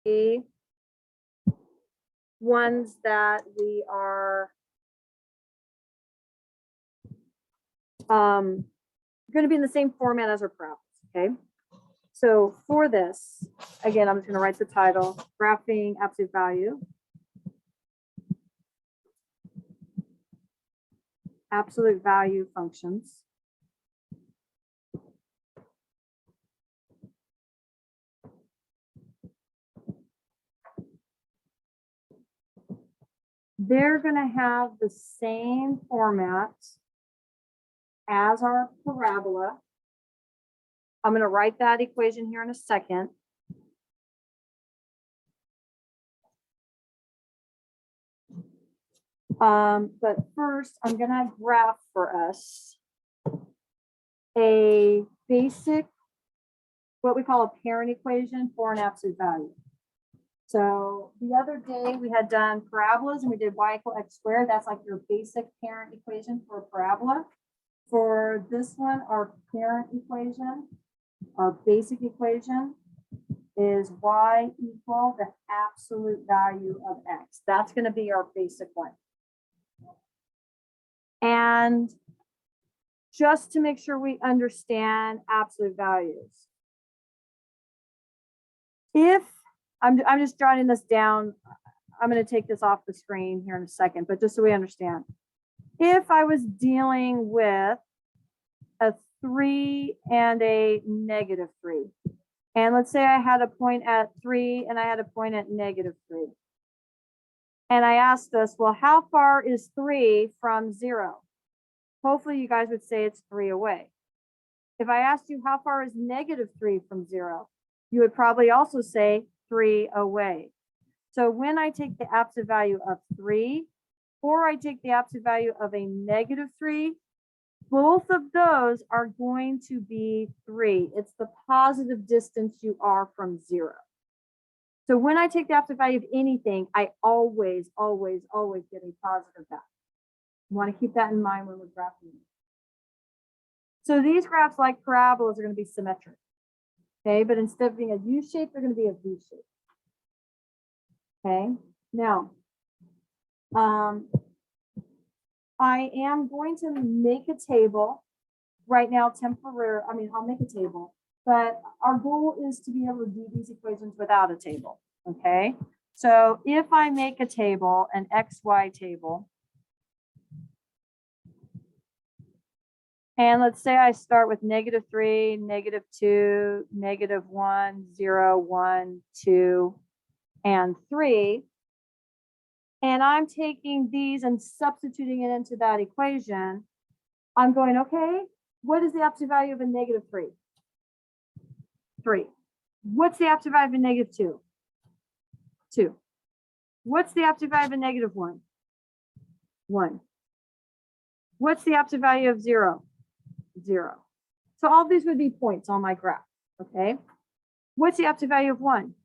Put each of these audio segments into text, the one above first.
be ones that we are going to be in the same format as our parabolas, okay? So for this, again, I'm just going to write the title, graphing absolute value. Absolute value functions. They're going to have the same format as our parabola. I'm going to write that equation here in a second. But first, I'm going to graph for us a basic, what we call a parent equation for an absolute value. So the other day we had done parabolas and we did y equal x squared. That's like your basic parent equation for a parabola. For this one, our parent equation, our basic equation is y equal the absolute value of x. That's going to be our basic one. And just to make sure we understand absolute values, if I'm just jotting this down, I'm going to take this off the screen here in a second, but just so we understand, if I was dealing with a 3 and a -3, and let's say I had a point at 3 and I had a point at -3, and I asked us, well, how far is 3 from 0? Hopefully you guys would say it's 3 away. If I asked you how far is -3 from 0, you would probably also say 3 away. So when I take the absolute value of 3, or I take the absolute value of a -3, both of those are going to be 3. It's the positive distance you are from 0. So when I take the absolute value of anything, I always, always, always get a positive value. You want to keep that in mind when we're graphing. So these graphs, like parabolas, are going to be symmetric. Okay, but instead of being a U shape, they're going to be a V shape. Okay, now I am going to make a table right now, I'll make a table, but our goal is to be able to do these equations without a table. Okay, so if I make a table, an XY table, and let's say I start with -3, -2, -1, 0, 1, 2, and 3. And I'm taking these and substituting it into that equation. I'm going, okay, what is the absolute value of a -3? 3. What's the absolute value of a -2? 2. What's the absolute value of a -1? 1. What's the absolute value of 0? 0. So all these would be points on my graph, okay? What's the absolute value of 1?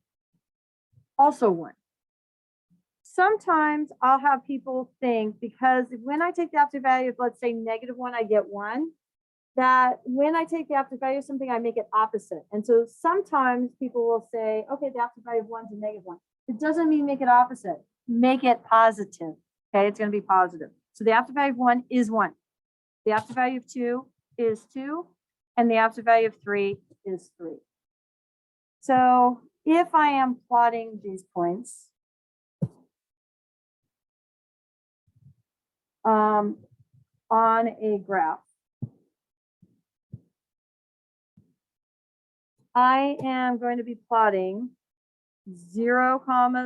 Also 1. Sometimes I'll have people think, because when I take the absolute value of, let's say, -1, I get 1, that when I take the absolute value of something, I make it opposite. And so sometimes people will say, okay, the absolute value of 1 is a -1. It doesn't mean make it opposite. Make it positive, okay? It's going to be positive. So the absolute value of 1 is 1. The absolute value of 2 is 2, and the absolute value of 3 is 3. So if I am plotting these points, on a graph, I am going to be plotting 0,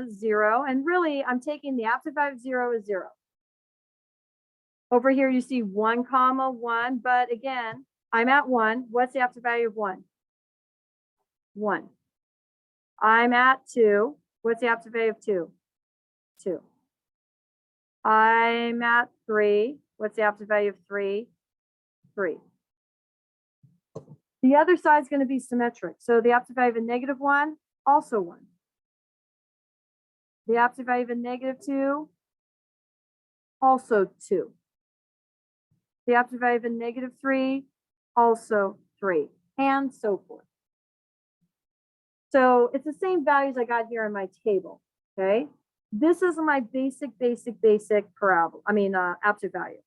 0, and really I'm taking the absolute value of 0 is 0. Over here you see 1, 1, but again, I'm at 1. What's the absolute value of 1? 1. I'm at 2. What's the absolute value of 2? 2. I'm at 3. What's the absolute value of 3? 3. The other side is going to be symmetric. So the absolute value of a -1, also 1. The absolute value of a -2, also 2. The absolute value of a -3, also 3, and so forth. So it's the same values I got here in my table, okay? This is my basic parabola, absolute value.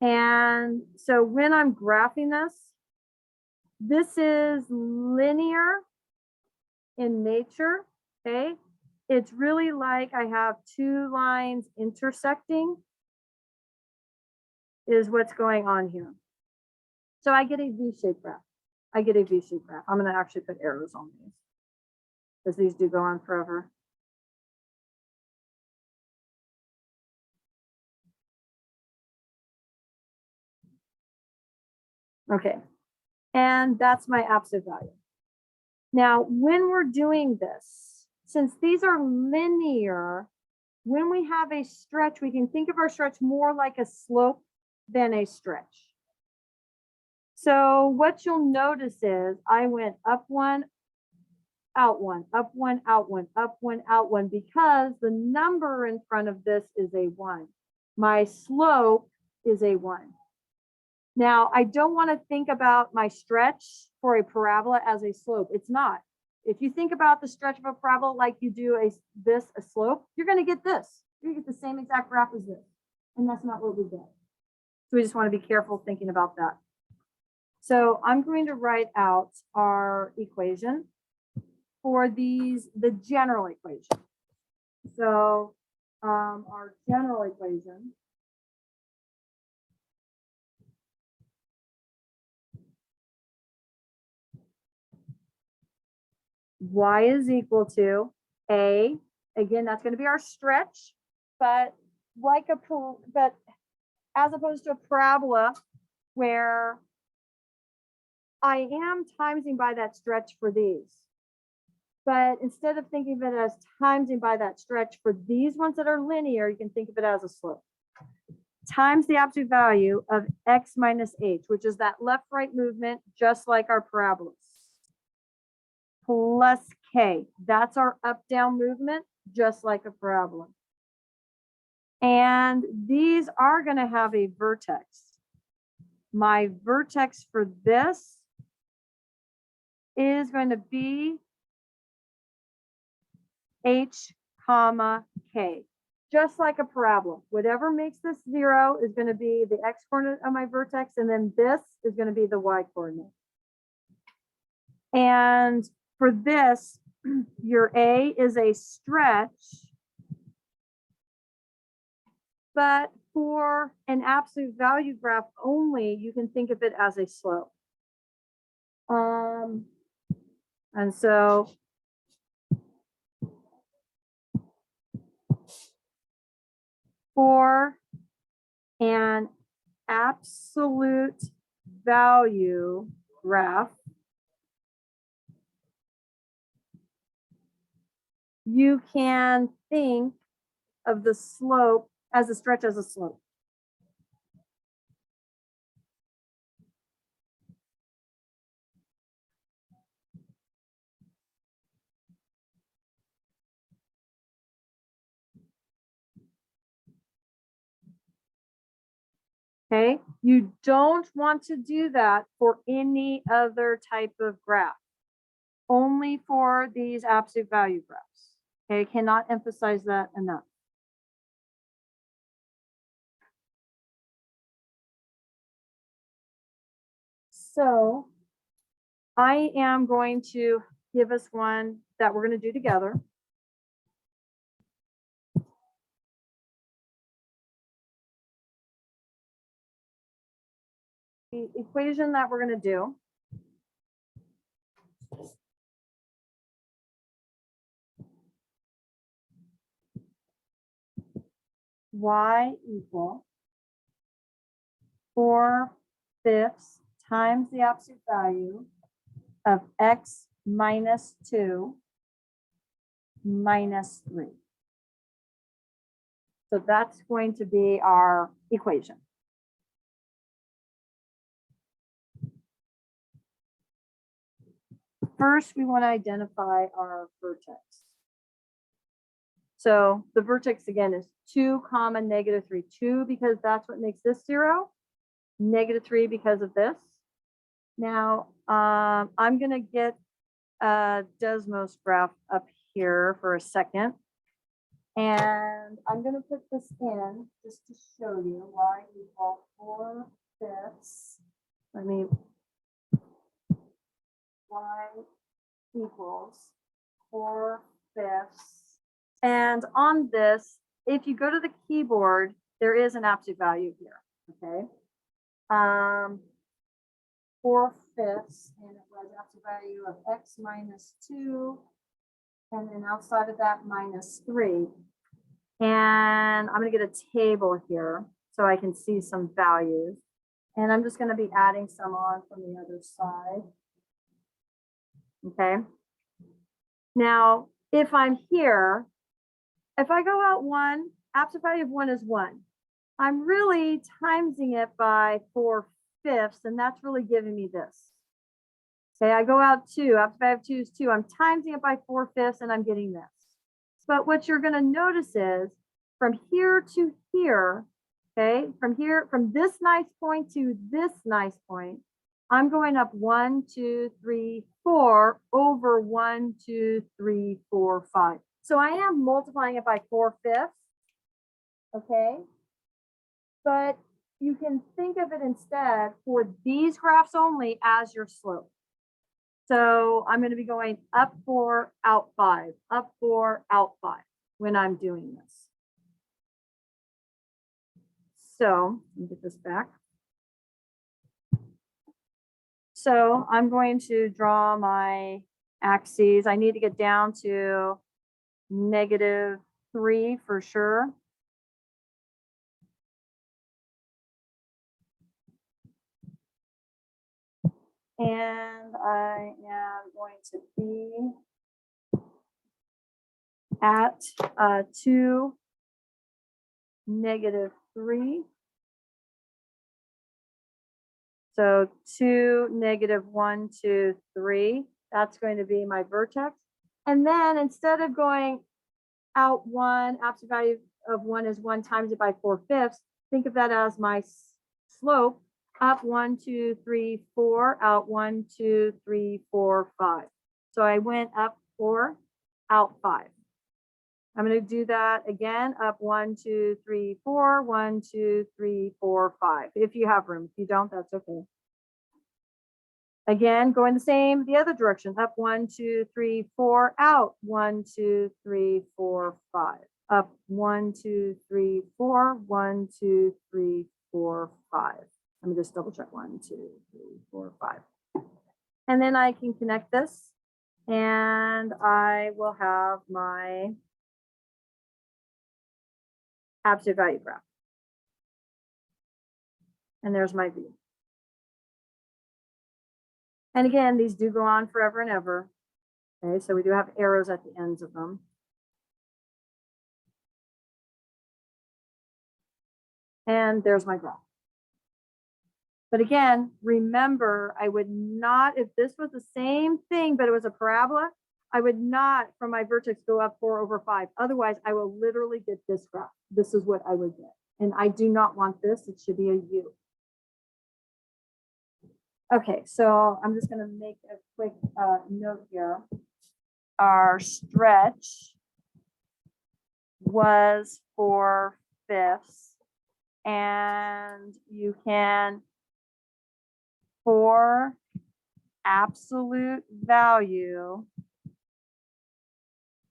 And so when I'm graphing this is linear in nature, okay? It's really like I have two lines intersecting is what's going on here. So I get a V-shaped graph. I'm going to actually put arrows on these because these do go on forever. Okay, and that's my absolute value. Now, when we're doing this, since these are linear, when we have a stretch, we can think of our stretch more like a slope than a stretch. So what you'll notice is I went up one, out one, up one, out one, up one, out one, because the number in front of this is a 1. My slope is a 1. Now, I don't want to think about my stretch for a parabola as a slope. It's not. If you think about the stretch of a parabola like you do a slope, you're going to get this. You're going to get the same exact graph as this. And that's not what we get. So we just want to be careful thinking about that. So I'm going to write out our equation for the general equation. So our general equation y is equal to a, again, that's going to be our stretch, but as opposed to a parabola where I am timesing by that stretch for these. But instead of thinking of it as timesing by that stretch for these ones that are linear, you can think of it as a slope. Times the absolute value of x minus h, which is that left-right movement, just like our parabolas. Plus k, that's our up-down movement, just like a parabola. And these are going to have a vertex. My vertex for this is going to be h comma k, just like a parabola. Whatever makes this 0 is going to be the x coordinate of my vertex, and then this is going to be the y coordinate. And for this, your a is a stretch, but for an absolute value graph only, you can think of it as a slope. And so for an absolute value graph, you can think of the slope as a stretch as a slope. Okay, you don't want to do that for any other type of graph, only for these absolute value graphs. Okay, cannot emphasize that enough. So I am going to give us one that we're going to do together. The equation that we're going to do y equal 4/5 times the absolute value of x minus 2 minus 3. So that's going to be our equation. First, we want to identify our vertex. So the vertex again is 2 comma negative 3. 2 because that's what makes this 0. Negative 3 because of this. Now I'm going to get Desmos graph up here for a second. And I'm going to put this in just to show you y equal 4/5. Let me, y equals 4/5. And on this, if you go to the keyboard, there is an absolute value here, okay? 4/5, and it was absolute value of x minus 2, and then outside of that, minus 3. And I'm going to get a table here so I can see some values. And I'm just going to be adding some on from the other side. Okay. Now, if I'm here, if I go out 1, absolute value of 1 is 1. I'm really timesing it by 4/5, and that's really giving me this. Okay, I go out 2, absolute value of 2 is 2. I'm timesing it by 4/5, and I'm getting this. But what you're going to notice is from here to here, okay, from this nice point to this nice point, I'm going up 1, 2, 3, 4 over 1, 2, 3, 4, 5. So I am multiplying it by 4/5, okay? But you can think of it instead for these graphs only as your slope. So I'm going to be going up 4, out 5, up 4, out 5 when I'm doing this. So let me get this back. So I'm going to draw my axes. I need to get down to -3 for sure. And I am going to be at 2, -3. So 2, -1, 2, 3. That's going to be my vertex. And then instead of going out 1, absolute value of 1 is 1 times it by 4/5, think of that as my slope. Up 1, 2, 3, 4, out 1, 2, 3, 4, 5. So I went up 4, out 5. I'm going to do that again, up 1, 2, 3, 4, 1, 2, 3, 4, 5. If you have room. If you don't, that's okay. Again, going the other direction, up 1, 2, 3, 4, out 1, 2, 3, 4, 5. Up 1, 2, 3, 4, 1, 2, 3, 4, 5. Let me just double check 1, 2, 3, 4, 5. And then I can connect this and I will have my absolute value graph. And there's my view. And again, these do go on forever and ever. Okay, so we do have arrows at the ends of them. And there's my graph. But again, remember, I would not, if this was the same thing, but it was a parabola, I would not, from my vertex, go up 4 over 5. Otherwise, I will literally get this graph. This is what I would get. And I do not want this. It should be a U. Okay, so I'm just going to make a quick note here. Our stretch was 4/5, and you can, for absolute value,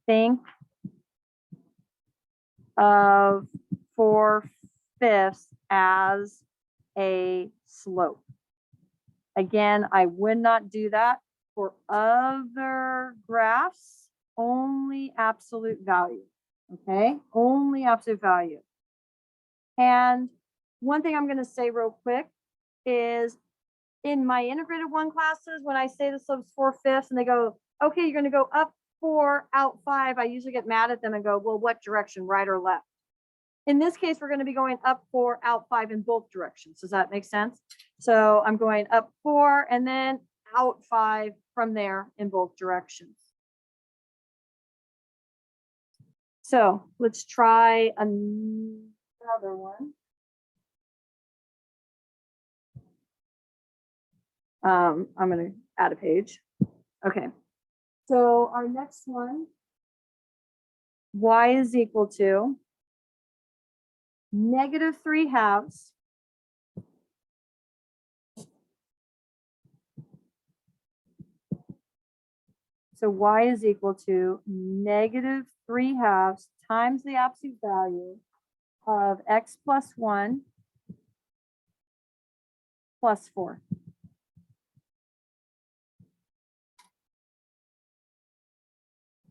think of 4/5 as a slope. Again, I would not do that for other graphs, only absolute value, okay? Only absolute value. And one thing I'm gonna say real quick is in my integrated 1 classes, when I say the slope's 4/5 and they go, okay, you're gonna go up 4, out 5, I usually get mad at them and go, well, what direction, right or left? In this case, we're going to be going up 4, out 5 in both directions. Does that make sense? So I'm going up 4 and then out 5 from there in both directions. So let's try another one. I'm going to add a page. Okay. So our next one, y is equal to -3/2 So y is equal to -3/2 times the absolute value of x plus 1 plus 4.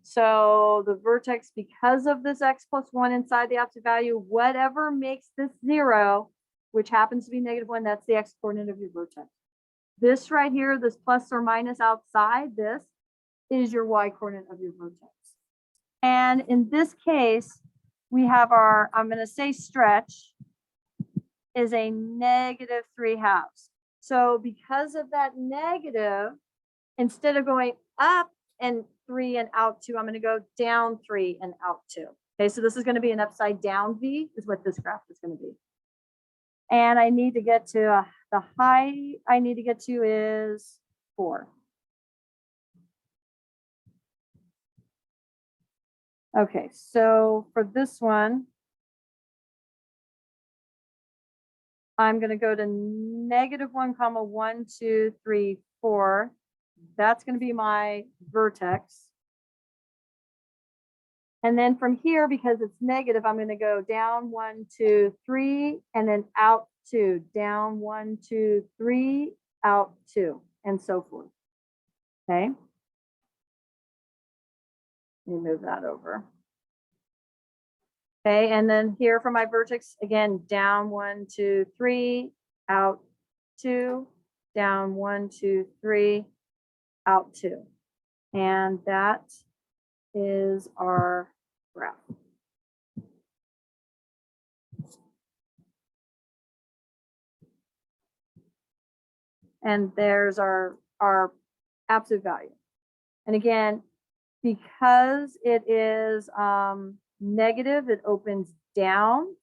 So the vertex, because of this x plus 1 inside the absolute value, whatever makes this 0, which happens to be -1, that's the x coordinate of your vertex. This right here, this plus or minus outside this, is your y coordinate of your vertex. And in this case, we have our, I'm going to say stretch is a -3/2. So because of that negative, instead of going up and 3 and out 2, I'm going to go down 3 and out 2. Okay, so this is going to be an upside down V is what this graph is going to be. And I need to get to the height I need to get to is 4. Okay, so for this one, I'm going to go to -1, 1, 2, 3, 4. That's going to be my vertex. And then from here, because it's negative, I'm going to go down 1, 2, 3, and then out 2, down 1, 2, 3, out 2, and so forth. Okay. Let me move that over. Okay, and then here for my vertex, again, down 1, 2, 3, out 2, down 1, 2, 3, out 2. And that is our graph. And there's our absolute value. And again, because it is negative, it opens down.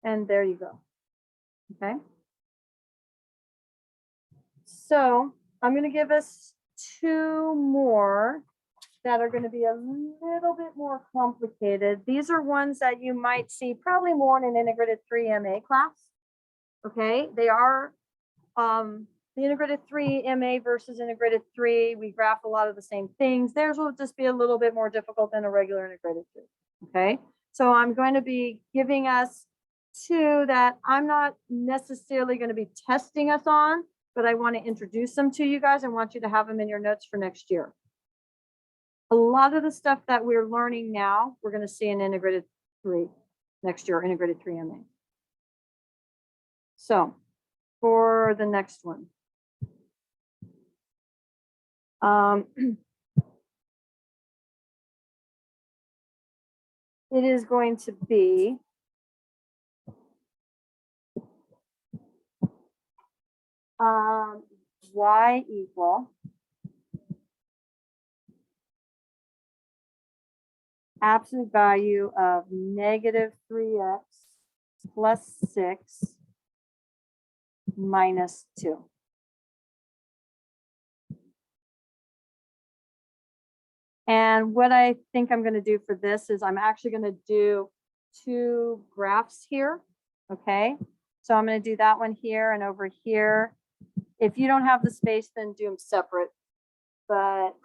And there you go. Okay. So I'm going to give us 2 more that are going to be a little bit more complicated. These are ones that you might see probably more in an integrated 3 MA class. Okay, they are the integrated 3 MA versus integrated 3. We graph a lot of the same things. Theirs will just be a little bit more difficult than a regular integrated 3. Okay, so I'm going to be giving us 2 that I'm not necessarily going to be testing us on, but I want to introduce them to you guys. I want you to have them in your notes for next year. A lot of the stuff that we're learning now, we're going to see in integrated 3 next year, integrated 3 MA. So for the next one, it is going to be y equal absolute value of -3x plus 6 minus 2. And what I think I'm going to do for this is I'm actually going to do 2 graphs here. Okay, so I'm going to do that one here and over here. If you don't have the space, then do them separate. But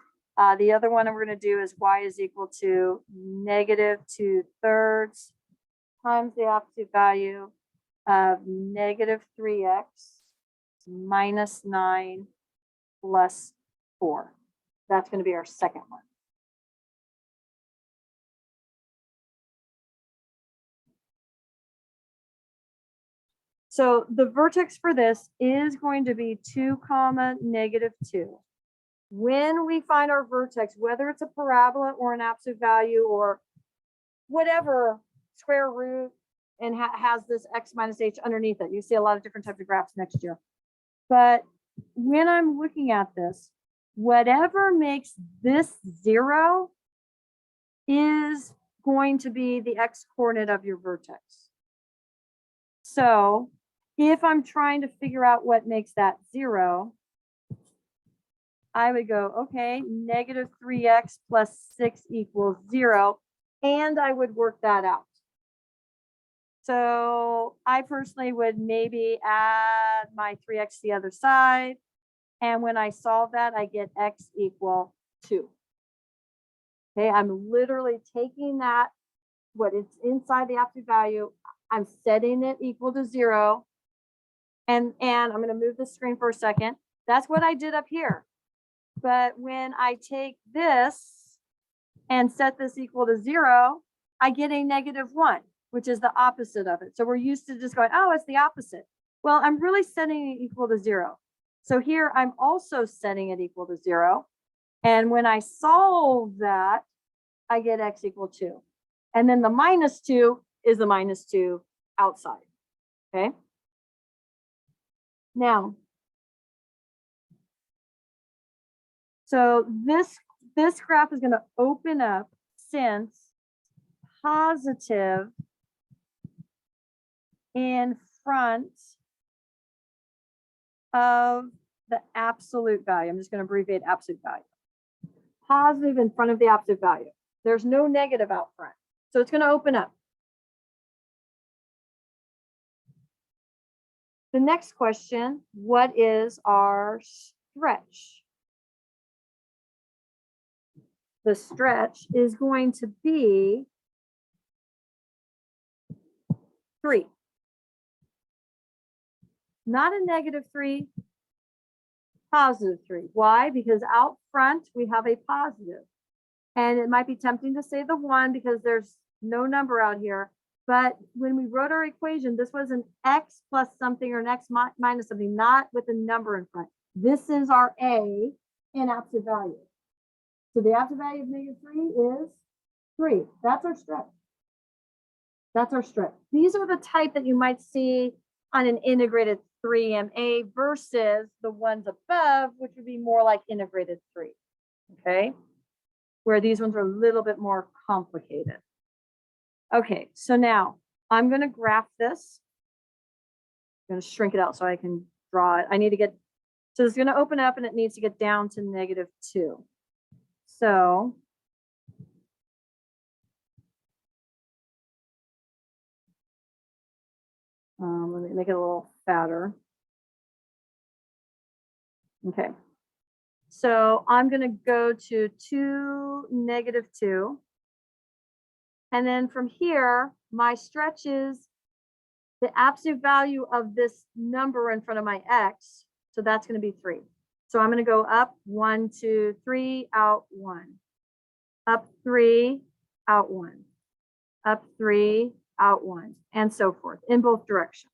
the other one we're going to do is y is equal to -2/3 times the absolute value of -3x minus 9 plus 4. That's going to be our second one. So the vertex for this is going to be 2, -2. When we find our vertex, whether it's a parabola or an absolute value or whatever square root and has this x minus h underneath it, you see a lot of different types of graphs next year. But when I'm looking at this, whatever makes this 0 is going to be the x coordinate of your vertex. So if I'm trying to figure out what makes that 0, I would go, okay, negative 3x plus 6 equals 0, and I would work that out. So I personally would maybe add my 3x to the other side. And when I solve that, I get x equal 2. Okay, I'm literally taking that, what it's inside the absolute value, I'm setting it equal to 0. And I'm going to move the screen for a second. That's what I did up here. But when I take this and set this equal to 0, I get a negative 1, which is the opposite of it. So we're used to just going, oh, it's the opposite. Well, I'm really setting it equal to 0. So here I'm also setting it equal to 0. And when I solve that, I get x equal 2. And then the minus 2 is the minus 2 outside. Okay. Now, so this graph is going to open up since positive in front of the absolute value. I'm just going to abbreviate absolute value. Positive in front of the absolute value. There's no negative out front. So it's going to open up. The next question, what is our stretch? The stretch is going to be 3. Not a negative 3, positive 3. Why? Because out front we have a positive. And it might be tempting to say the 1 because there's no number out here. But when we wrote our equation, this was an x plus something or an x minus something, not with a number in front. This is our a in absolute value. So the absolute value of negative 3 is 3. That's our stretch. That's our stretch. These are the type that you might see on an integrated 3MA versus the ones above, which would be more like integrated 3. Okay. Where these ones are a little bit more complicated. Okay, so now I'm going to graph this. I'm going to shrink it out so I can draw it. I need to get, so it's going to open up and it needs to get down to negative 2. So let me make it a little fatter. Okay. So I'm going to go to 2, negative 2. And then from here, my stretch is the absolute value of this number in front of my x. So that's going to be 3. So I'm going to go up 1, 2, 3, out 1. Up 3, out 1. Up 3, out 1, and so forth in both directions.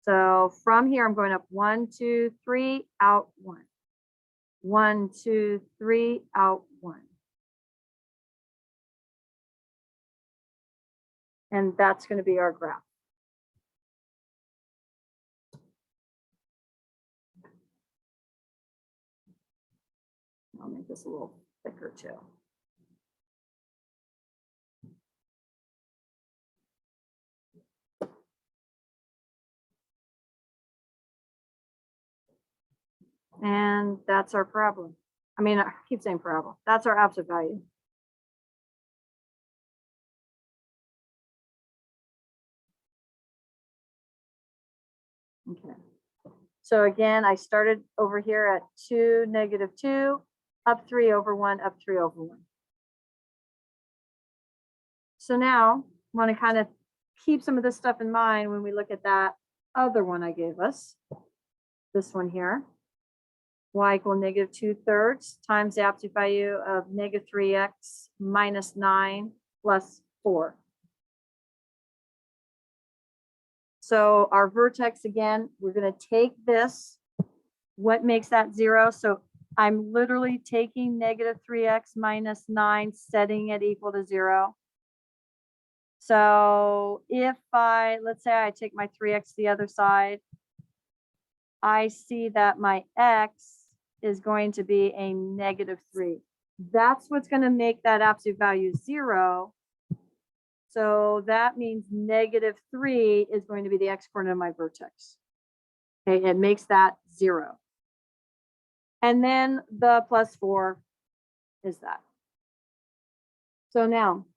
So from here, I'm going up 1, 2, 3, out 1. 1, 2, 3, out 1. And that's going to be our graph. I'll make this a little thicker too. And that's our problem. I mean, I keep saying problem. That's our absolute value. Okay. So again, I started over here at 2, negative 2, up 3 over 1, up 3 over 1. So now I want to kind of keep some of this stuff in mind when we look at that other one I gave us. This one here. Y equal negative 2/3 times the absolute value of negative 3x minus 9 plus 4. So our vertex, again, we're going to take this. What makes that 0? So I'm literally taking negative 3x minus 9, setting it equal to 0. So if let's say I take my 3x to the other side, I see that my x is going to be a negative 3. That's what's going to make that absolute value 0. So that means -3 is going to be the x-coordinate of my vertex. Okay, it makes that 0. And then the +4 is that. So now,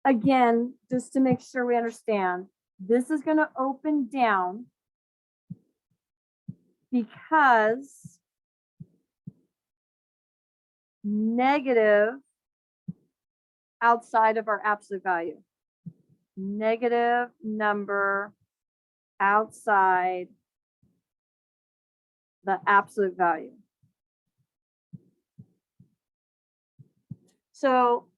again, just to make sure we understand, this is going to open down because negative outside of our absolute value. Negative number outside the absolute value. So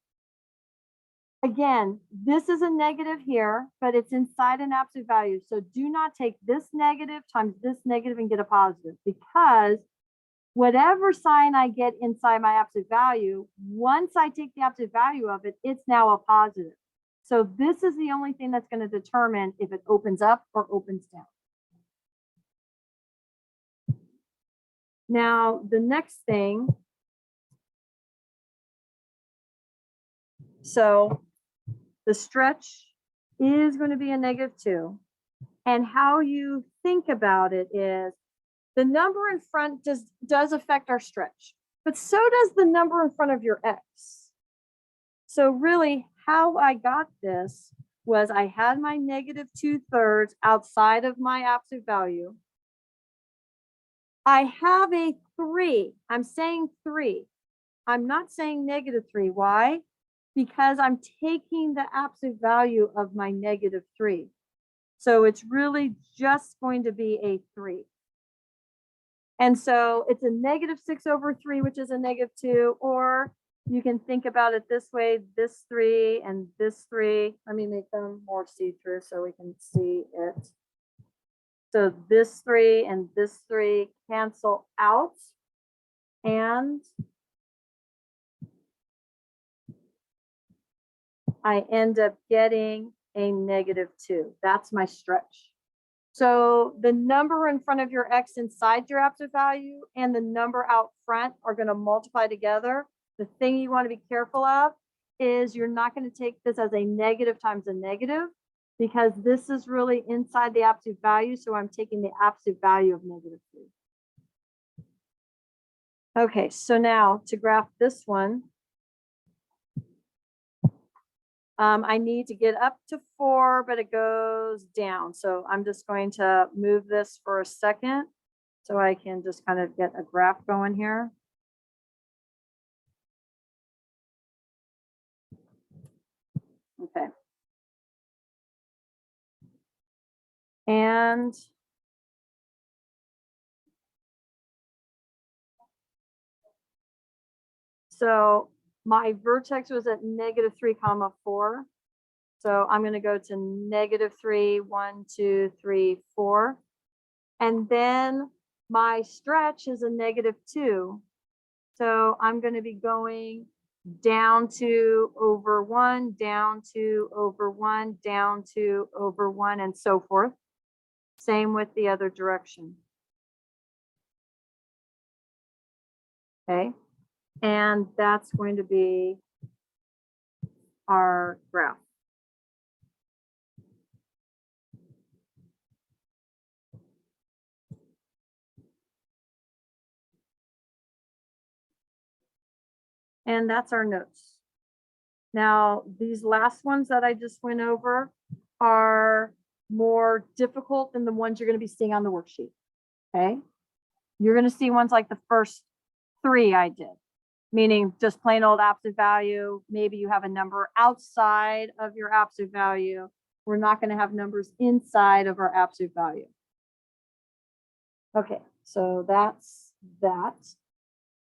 again, this is a negative here, but it's inside an absolute value. So do not take this negative times this negative and get a positive, because whatever sign I get inside my absolute value, once I take the absolute value of it, it's now a positive. So this is the only thing that's going to determine if it opens up or opens down. Now, the next thing, so the stretch is going to be a -2. And how you think about it is the number in front does affect our stretch, but so does the number in front of your x. So really how I got this was I had my -2/3 outside of my absolute value. I have a 3. I'm saying 3. I'm not saying -3. Why? Because I'm taking the absolute value of my -3. So it's really just going to be a 3. And so it's a -6/3, which is a -2, or you can think about it this way, this 3 and this 3. Let me make them more see-through so we can see it. So this 3 and this 3 cancel out, and I end up getting a -2. That's my stretch. So the number in front of your x inside your absolute value and the number out front are going to multiply together. The thing you want to be careful of is you're not going to take this as a negative times a negative, because this is really inside the absolute value. So I'm taking the absolute value of -3. Okay, so now to graph this one, I need to get up to 4, but it goes down. So I'm just going to move this for a second so I can just kind of get a graph going here. Okay. And so my vertex was at -3, 4. So I'm going to go to -3, 1, 2, 3, 4. And then my stretch is a -2. So I'm going to be going down to over 1, down to over 1, down to over 1, and so forth. Same with the other direction. Okay. And that's going to be our graph. And that's our notes. Now, these last ones that I just went over are more difficult than the ones you're going to be seeing on the worksheet. Okay. You're going to see ones like the first 3 I did, meaning just plain old absolute value. Maybe you have a number outside of your absolute value. We're not going to have numbers inside of our absolute value. Okay, so that's that.